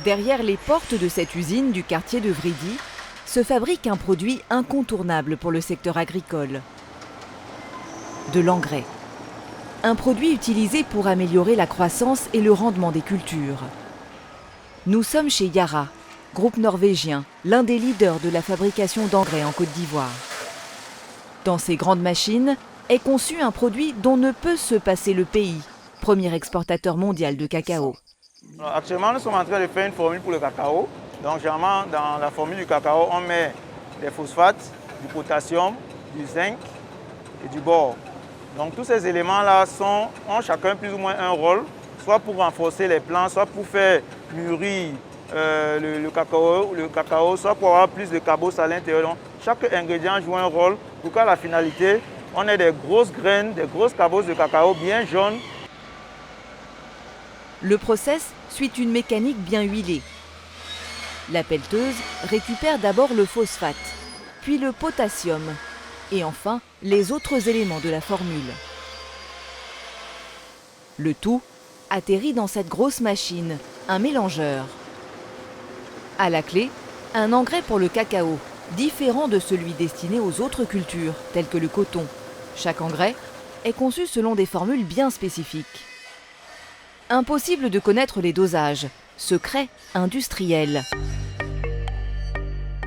Derrière les portes de cette usine du quartier de Vridy, se fabrique un produit incontournable pour le secteur agricole. De l'engrais. Un produit utilisé pour améliorer la croissance et le rendement des cultures. Nous sommes chez Yara, groupe norvégien, l'un des leaders de la fabrication d'engrais en Côte d'Ivoire. Dans ces grandes machines est conçu un produit dont ne peut se passer le pays, premier exportateur mondial de cacao. Alors, actuellement, nous sommes en train de faire une formule pour le cacao. Donc, généralement, dans la formule du cacao, on met des phosphates, du potassium, du zinc et du bore. Donc, tous ces éléments-là ont chacun plus ou moins un rôle, soit pour renforcer les plants, soit pour faire mûrir le cacao, soit pour avoir plus de carbos à l'intérieur. Donc, chaque ingrédient joue un rôle pour qu'à la finalité, on ait des grosses graines, des grosses carbos de cacao bien jaunes. Le process suit une mécanique bien huilée. La pelleteuse récupère d'abord le phosphate, puis le potassium, et enfin les autres éléments de la formule. Le tout atterrit dans cette grosse machine, un mélangeur. À la clé, un engrais pour le cacao, différent de celui destiné aux autres cultures, telles que le coton. Chaque engrais est conçu selon des formules bien spécifiques. Impossible de connaître les dosages, secret industriel.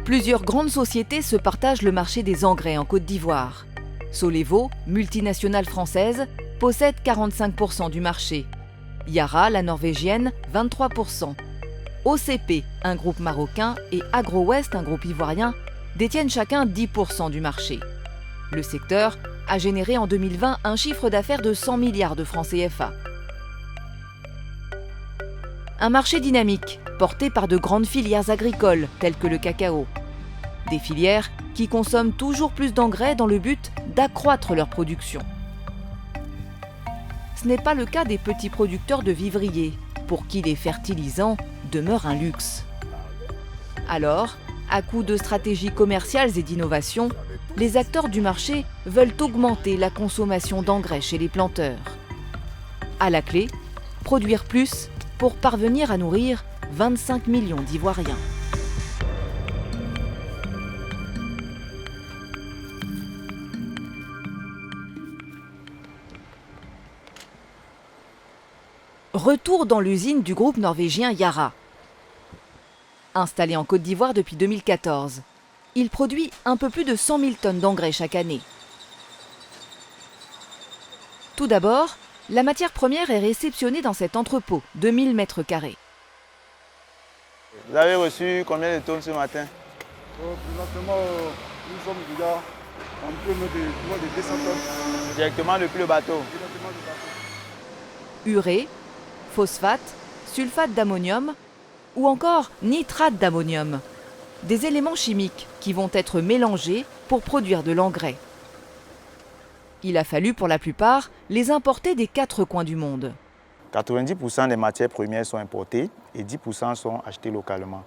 Plusieurs grandes sociétés se partagent le marché des engrais en Côte d'Ivoire. Solevo, multinationale française, possède 45% du marché. Yara, la norvégienne, 23%. OCP, un groupe marocain, et Agro-West, un groupe ivoirien, détiennent chacun 10% du marché. Le secteur a généré en 2020 un chiffre d'affaires de 100 milliards de francs CFA. Un marché dynamique, porté par de grandes filières agricoles, telles que le cacao. Des filières qui consomment toujours plus d'engrais dans le but d'accroître leur production. Ce n'est pas le cas des petits producteurs de vivriers, pour qui les fertilisants demeurent un luxe. Alors, à coup de stratégies commerciales et d'innovation, les acteurs du marché veulent augmenter la consommation d'engrais chez les planteurs. À la clé, produire plus pour parvenir à nourrir 25 millions d'Ivoiriens. Retour dans l'usine du groupe norvégien Yara. Installé en Côte d'Ivoire depuis 2014, il produit un peu plus de 100 000 tonnes d'engrais chaque année. Tout d'abord, la matière première est réceptionnée dans cet entrepôt de 1000 mètres carrés. Vous avez reçu combien de tonnes ce matin? Présentement, nous sommes déjà en plein de 200 tonnes. Directement depuis le bateau? Directement du bateau. Urée, phosphate, sulfate d'ammonium ou encore nitrate d'ammonium. Des éléments chimiques qui vont être mélangés pour produire de l'engrais. Il a fallu pour la plupart les importer des 4 coins du monde. 90% des matières premières sont importées et 10% sont achetées localement.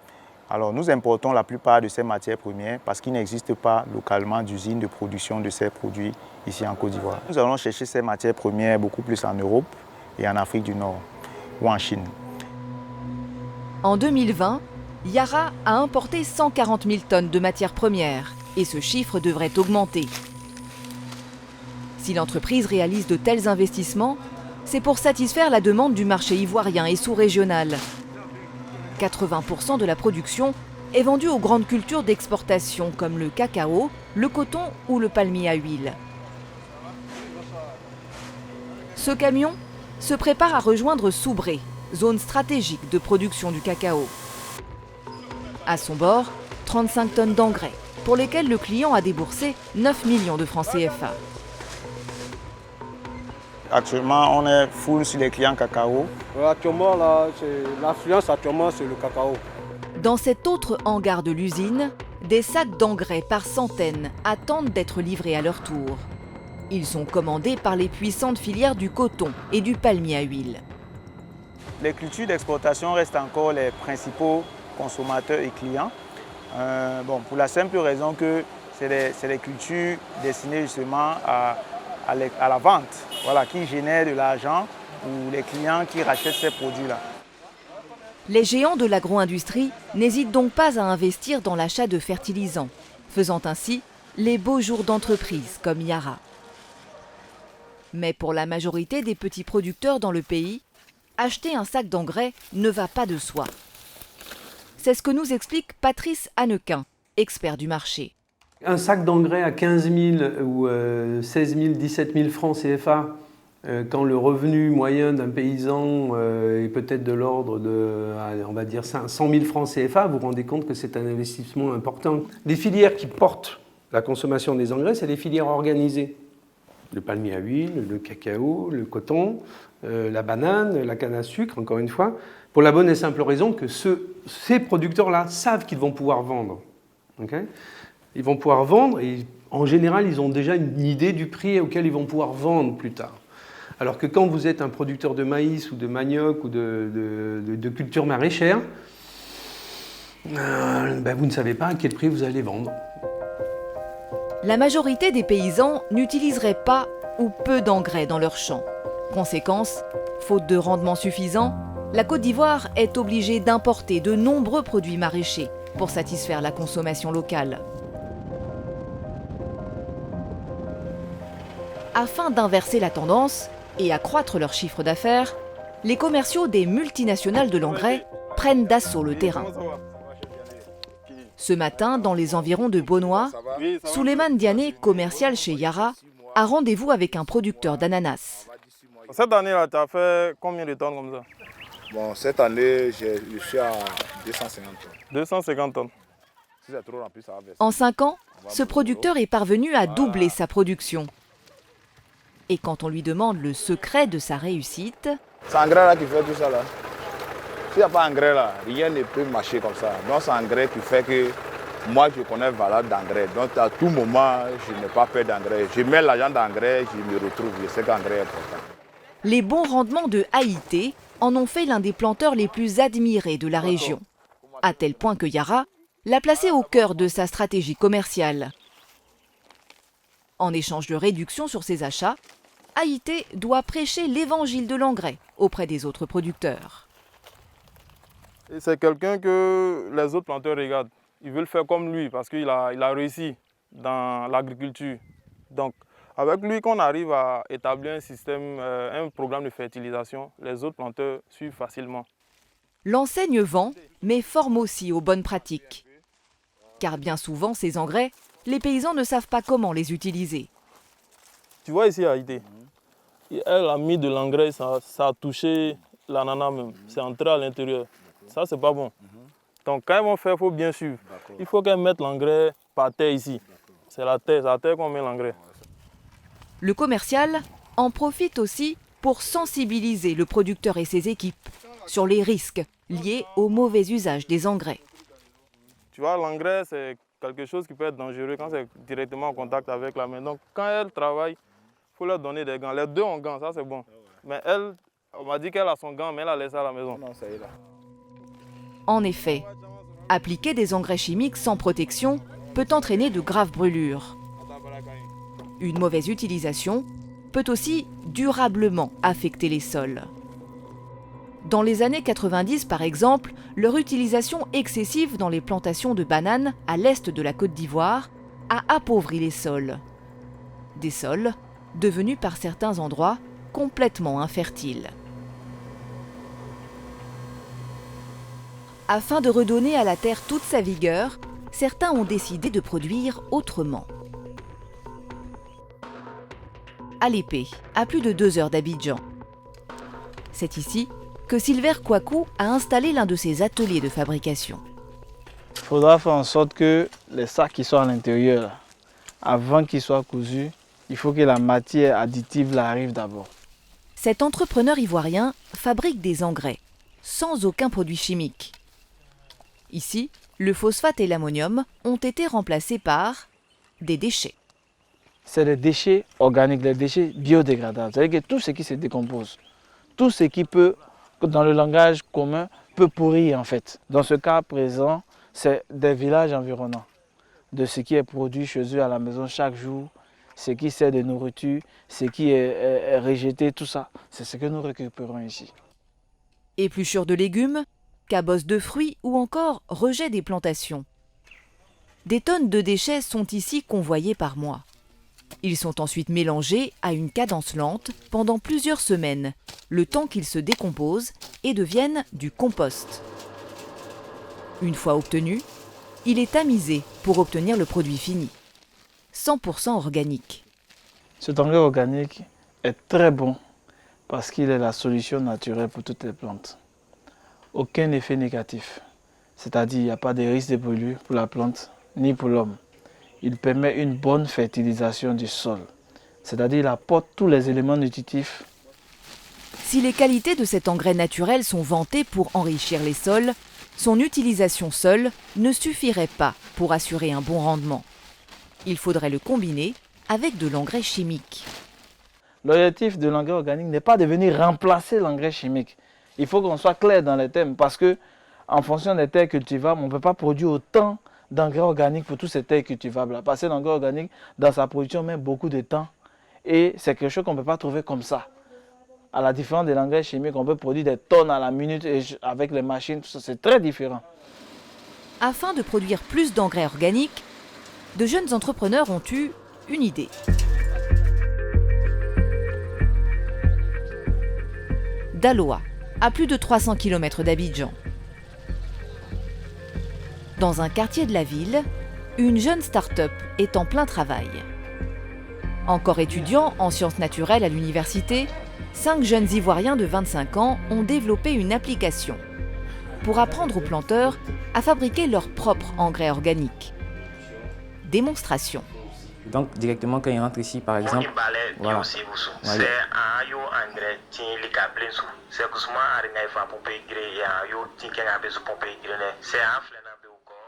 Alors nous importons la plupart de ces matières premières parce qu'il n'existe pas localement d'usine de production de ces produits ici en Côte d'Ivoire. Nous allons chercher ces matières premières beaucoup plus en Europe et en Afrique du Nord ou en Chine. En 2020, Yara a importé 140 000 tonnes de matières premières et ce chiffre devrait augmenter. Si l'entreprise réalise de tels investissements, c'est pour satisfaire la demande du marché ivoirien et sous-régional. 80% de la production est vendue aux grandes cultures d'exportation comme le cacao, le coton ou le palmier à huile. Ce camion se prépare à rejoindre Soubré, zone stratégique de production du cacao. À son bord, 35 tonnes d'engrais, pour lesquels le client a déboursé 9 millions de francs CFA. Actuellement, on est full sur les clients cacao. Actuellement, l'affluence actuellement, c'est le cacao. Dans cet autre hangar de l'usine, des sacs d'engrais par centaines attendent d'être livrés à leur tour. Ils sont commandés par les puissantes filières du coton et du palmier à huile. Les cultures d'exportation restent encore les principaux consommateurs et clients. Pour la simple raison que c'est des cultures destinées justement à la vente, voilà, qui génèrent de l'argent pour les clients qui rachètent ces produits-là. Les géants de l'agro-industrie n'hésitent donc pas à investir dans l'achat de fertilisants, faisant ainsi les beaux jours d'entreprises comme Yara. Mais pour la majorité des petits producteurs dans le pays, acheter un sac d'engrais ne va pas de soi. C'est ce que nous explique Patrice Hannequin, expert du marché. Un sac d'engrais à 15 000 ou 16 000, 17 000 francs CFA, quand le revenu moyen d'un paysan est peut-être de l'ordre de, on va dire, 100 000 francs CFA, vous vous rendez compte que c'est un investissement important. Les filières qui portent la consommation des engrais, c'est les filières organisées. Le palmier à huile, le cacao, le coton, la banane, la canne à sucre, encore une fois, pour la bonne et simple raison que ces producteurs-là savent qu'ils vont pouvoir vendre. Okay ? Ils vont pouvoir vendre et en général, ils ont déjà une idée du prix auquel ils vont pouvoir vendre plus tard. Alors que quand vous êtes un producteur de maïs ou de manioc ou de culture maraîchère, vous ne savez pas à quel prix vous allez vendre. La majorité des paysans n'utiliseraient pas ou peu d'engrais dans leurs champs. Conséquence, faute de rendement suffisant, la Côte d'Ivoire est obligée d'importer de nombreux produits maraîchers pour satisfaire la consommation locale. Afin d'inverser la tendance et accroître leur chiffre d'affaires, les commerciaux des multinationales de l'engrais prennent d'assaut le terrain. Ce matin, dans les environs de Beaunois, Souleymane Diané, commercial chez Yara, a rendez-vous avec un producteur d'ananas. Cette année-là, tu as fait combien de tonnes comme ça? Bon, cette année, je suis à 250 tonnes. 250 tonnes. Si c'est trop rempli, ça va baisser. En 5 ans, ce producteur est parvenu à doubler sa production. Et quand on lui demande le secret de sa réussite... C'est l'engrais là qui fait tout ça là. S'il n'y a pas d'engrais là, rien ne peut marcher comme ça. Donc c'est l'engrais qui fait que moi je connais la valeur d'engrais. Donc à tout moment, je n'ai pas peur d'engrais. Je mets l'argent d'engrais, je me retrouve, je sais qu'engrais est important. Les bons rendements de Haïté en ont fait l'un des planteurs les plus admirés de la région. À tel point que Yara l'a placé au cœur de sa stratégie commerciale. En échange de réduction sur ses achats, Haïté doit prêcher l'évangile de l'engrais auprès des autres producteurs. C'est quelqu'un que les autres planteurs regardent. Ils veulent faire comme lui parce qu'il a réussi dans l'agriculture. Donc, avec lui, qu'on arrive à établir un système, un programme de fertilisation, les autres planteurs suivent facilement. L'enseigne vend, mais forme aussi aux bonnes pratiques. Car bien souvent, ces engrais, les paysans ne savent pas comment les utiliser. Tu vois ici à Haïté, elle a mis de l'engrais, ça a touché l'ananas même, c'est entré à l'intérieur. Ça, c'est pas bon. Donc quand ils vont faire, il faut bien suivre. Il faut qu'elles mettent l'engrais par terre ici. C'est à terre qu'on met l'engrais. Le commercial en profite aussi pour sensibiliser le producteur et ses équipes sur les risques liés au mauvais usage des engrais. Tu vois, l'engrais, c'est quelque chose qui peut être dangereux quand c'est directement en contact avec la main. Donc quand elles travaillent, il faut leur donner des gants. Les deux ont gants, ça c'est bon. Mais elle, on m'a dit qu'elle a son gant, mais elle a laissé à la maison. Non, ça y est là. En effet, appliquer des engrais chimiques sans protection peut entraîner de graves brûlures. Une mauvaise utilisation peut aussi durablement affecter les sols. Dans les années 90, par exemple, leur utilisation excessive dans les plantations de bananes à l'est de la Côte d'Ivoire a appauvri les sols. Des sols devenus par certains endroits complètement infertiles. Afin de redonner à la terre toute sa vigueur, certains ont décidé de produire autrement. À l'épée, à plus de 2 heures d'Abidjan. C'est ici que Silver Kouakou a installé l'un de ses ateliers de fabrication. Il faudra faire en sorte que les sacs qui sont à l'intérieur, avant qu'ils soient cousus, il faut que la matière additive là arrive d'abord. Cet entrepreneur ivoirien fabrique des engrais, sans aucun produit chimique. Ici, le phosphate et l'ammonium ont été remplacés par des déchets. C'est des déchets organiques, des déchets biodégradables. C'est-à-dire que tout ce qui se décompose, tout ce qui peut, dans le langage commun, peut pourrir en fait. Dans ce cas présent, c'est des villages environnants, de ce qui est produit chez eux à la maison chaque jour, ce qui sert de nourriture, ce qui est rejeté, tout ça. C'est ce que nous récupérons ici. Épluchures de légumes, cabosse de fruits ou encore rejet des plantations. Des tonnes de déchets sont ici convoyées par mois. Ils sont ensuite mélangés à une cadence lente pendant plusieurs semaines, le temps qu'ils se décomposent et deviennent du compost. Une fois obtenu, il est tamisé pour obtenir le produit fini, 100% organique. Cet engrais organique est très bon parce qu'il est la solution naturelle pour toutes les plantes. Aucun effet négatif, c'est-à-dire il n'y a pas de risque de polluer pour la plante ni pour l'homme. Il permet une bonne fertilisation du sol, c'est-à-dire il apporte tous les éléments nutritifs. Si les qualités de cet engrais naturel sont vantées pour enrichir les sols, son utilisation seule ne suffirait pas pour assurer un bon rendement. Il faudrait le combiner avec de l'engrais chimique. L'objectif de l'engrais organique n'est pas de venir remplacer l'engrais chimique. Il faut qu'on soit clair dans les thèmes parce que, en fonction des terres cultivables, on ne peut pas produire autant d'engrais organiques pour toutes ces terres cultivables. Parce que l'engrais organique, dans sa production, met beaucoup de temps et c'est quelque chose qu'on ne peut pas trouver comme ça. À la différence de l'engrais chimique, on peut produire des tonnes à la minute et avec les machines, tout ça, c'est très différent. Afin de produire plus d'engrais organiques, de jeunes entrepreneurs ont eu une idée. Daloa, à plus de 300 km d'Abidjan. Dans un quartier de la ville, une jeune start-up est en plein travail. Encore étudiants en sciences naturelles à l'université, 5 jeunes Ivoiriens de 25 ans ont développé une application pour apprendre aux planteurs à fabriquer leur propre engrais organique. Démonstration. Donc directement quand ils rentrent ici par exemple, voilà. Voilà.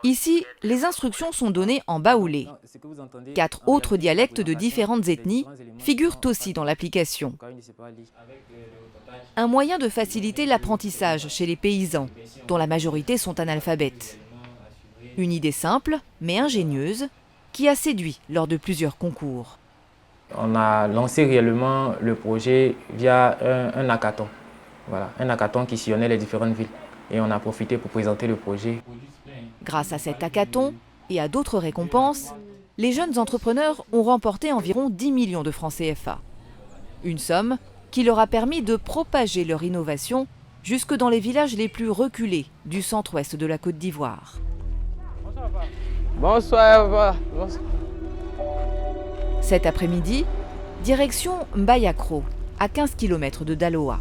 Ici, les instructions sont données en baoulé. 4 autres dialectes de différentes ethnies figurent aussi dans l'application. Un moyen de faciliter l'apprentissage chez les paysans, dont la majorité sont analphabètes. Une idée simple, mais ingénieuse, qui a séduit lors de plusieurs concours. On a lancé réellement le projet via un hackathon. Voilà, un hackathon qui sillonnait les différentes villes. Et on a profité pour présenter le projet. Grâce à cet hackathon et à d'autres récompenses, les jeunes entrepreneurs ont remporté environ 10 millions de francs CFA. Une somme qui leur a permis de propager leur innovation jusque dans les villages les plus reculés du centre-ouest de la Côte d'Ivoire. Bonsoir. Cet après-midi, direction Mbayakro, à 15 km de Daloa.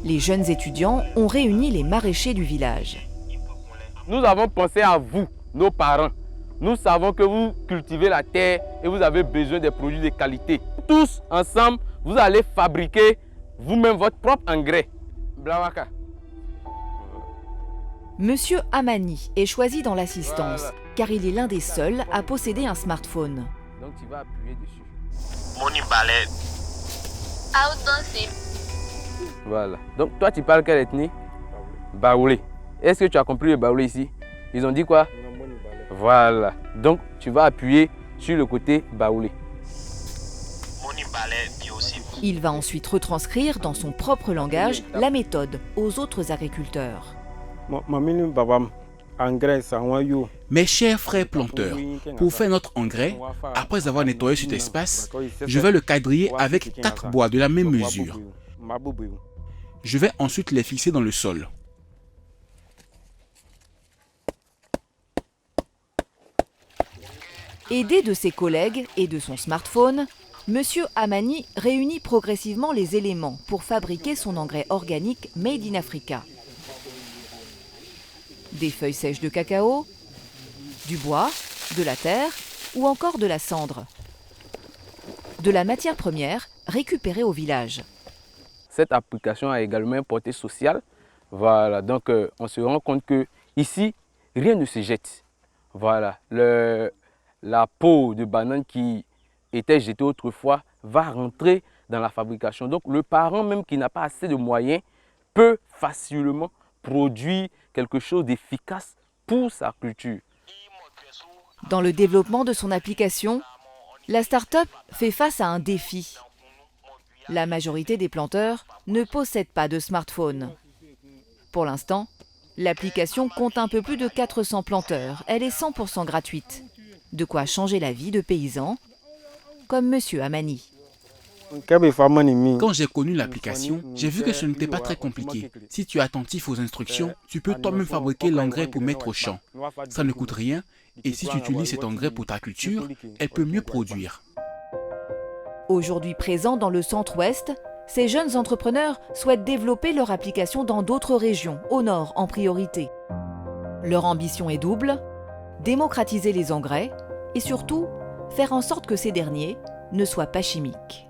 Les jeunes étudiants ont réuni les maraîchers du village. Nous avons pensé à vous, nos parents. Nous savons que vous cultivez la terre et vous avez besoin des produits de qualité. Tous ensemble, vous allez fabriquer vous-même votre propre engrais. Blawaka. Monsieur Amani est choisi dans l'assistance, car il est l'un des seuls à posséder un smartphone. Donc tu vas appuyer dessus. Voilà. Donc toi tu parles quelle ethnie? Baoulé. Est-ce que tu as compris le baoulé ici? Ils ont dit quoi? Voilà. Donc tu vas appuyer sur le côté baoulé. Il va ensuite retranscrire dans son propre langage la méthode aux autres agriculteurs. Mes chers frères planteurs, pour faire notre engrais, après avoir nettoyé cet espace, je vais le quadriller avec 4 bois de la même mesure. Je vais ensuite les fixer dans le sol. Aidé de ses collègues et de son smartphone, Monsieur Amani réunit progressivement les éléments pour fabriquer son engrais organique Made in Africa. Des feuilles sèches de cacao, du bois, de la terre ou encore de la cendre. De la matière première récupérée au village. Cette application a également une portée sociale. Voilà, donc on se rend compte que ici, rien ne se jette. Voilà, la peau de banane qui était jetée autrefois va rentrer dans la fabrication. Donc le parent même qui n'a pas assez de moyens peut facilement produire quelque chose d'efficace pour sa culture. Dans le développement de son application, la start-up fait face à un défi. La majorité des planteurs ne possèdent pas de smartphone. Pour l'instant, l'application compte un peu plus de 400 planteurs. Elle est 100% gratuite. De quoi changer la vie de paysans, comme Monsieur Amani. Quand j'ai connu l'application, j'ai vu que ce n'était pas très compliqué. Si tu es attentif aux instructions, tu peux toi-même fabriquer l'engrais pour mettre au champ. Ça ne coûte rien et si tu utilises cet engrais pour ta culture, elle peut mieux produire. Aujourd'hui présents dans le centre-ouest, ces jeunes entrepreneurs souhaitent développer leur application dans d'autres régions, au nord en priorité. Leur ambition est double, démocratiser les engrais et surtout faire en sorte que ces derniers ne soient pas chimiques.